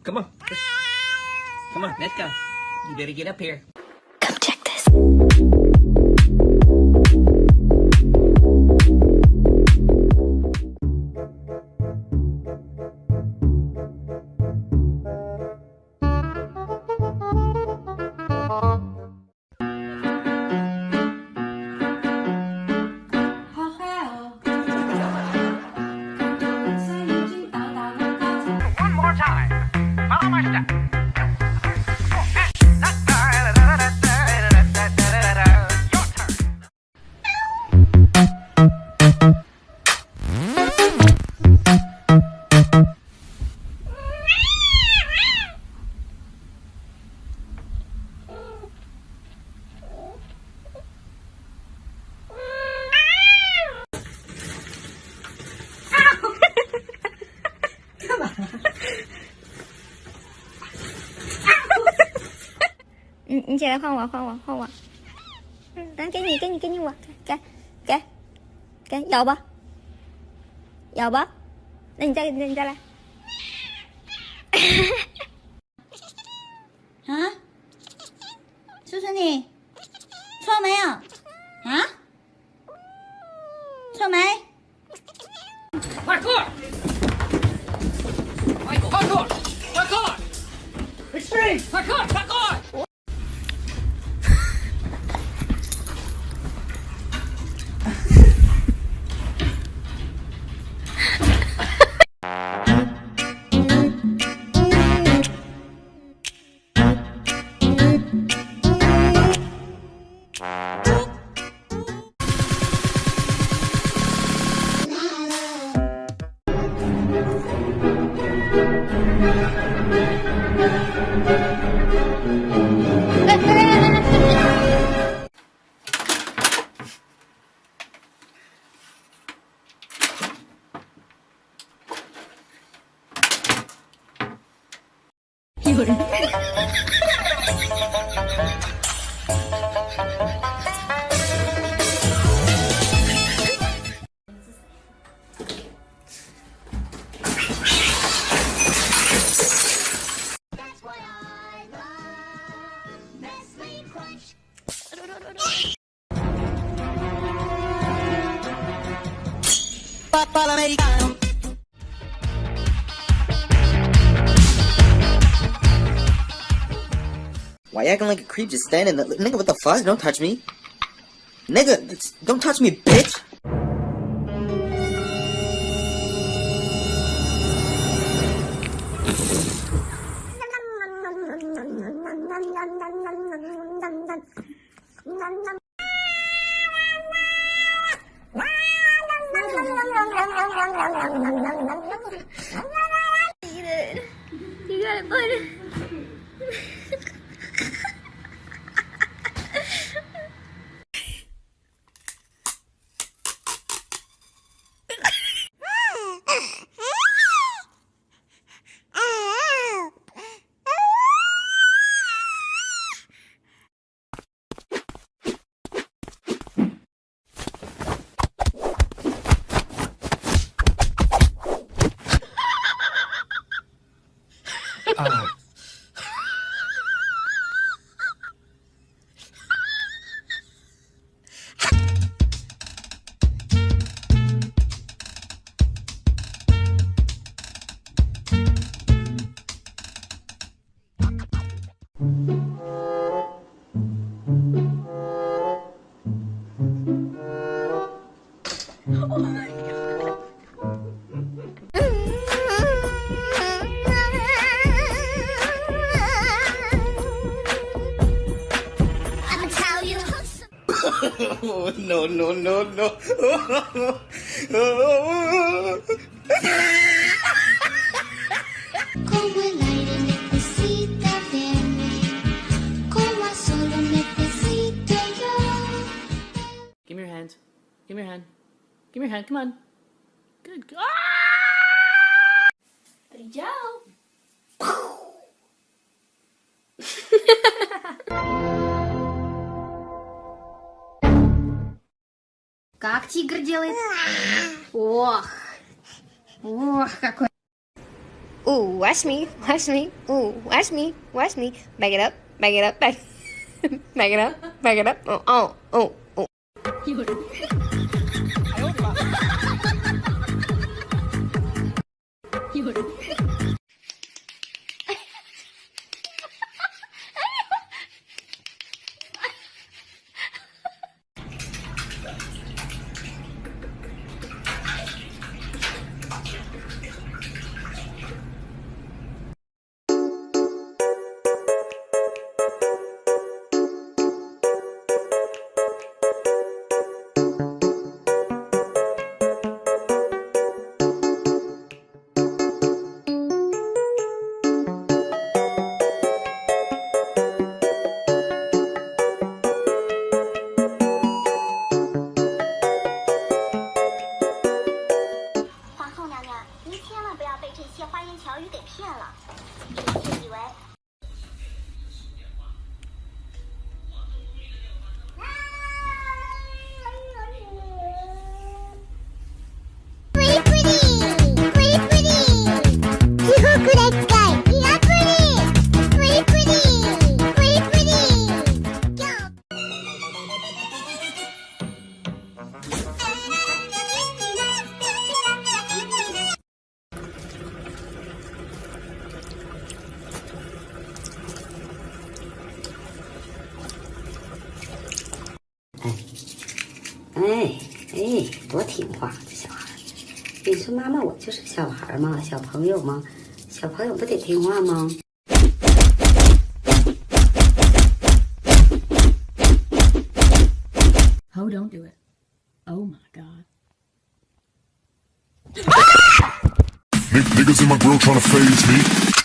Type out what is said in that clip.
Come on. Come on, let's go. You better get up here. Come check this. One more time. Follow my step. Your turn. Ừ, 你起来换我，换我，换我。来，给你，给你，给你我，给，咬吧，咬吧。那你再来。啊？是不是你？错没有？啊？错没？快过！Extreme！快过！有人。Why you acting like a creep just standing there? Nigga, what the fuck? Don't touch me. Nigga, don't touch me, bitch! You got it, bud. no, no, no, no. Como el aire necesita de mí, como a solo necesito yo. Give me your hand. Give me your hand. Give me your hand. Come on. Good. Ah! Brillao. Как тигр делает? Ох. Ох, какой. Ooh, watch me, watch me. Ooh, watch me, watch me. Back it up, back it up, back. Back it up, back it up. Oh, oh, oh, oh.哎，多听话这小孩！你说妈妈，我就是小孩嘛，小朋友嘛，小朋友不得听话吗Oh, don't do it. Oh my god. Niggas in my grill tryna phase me.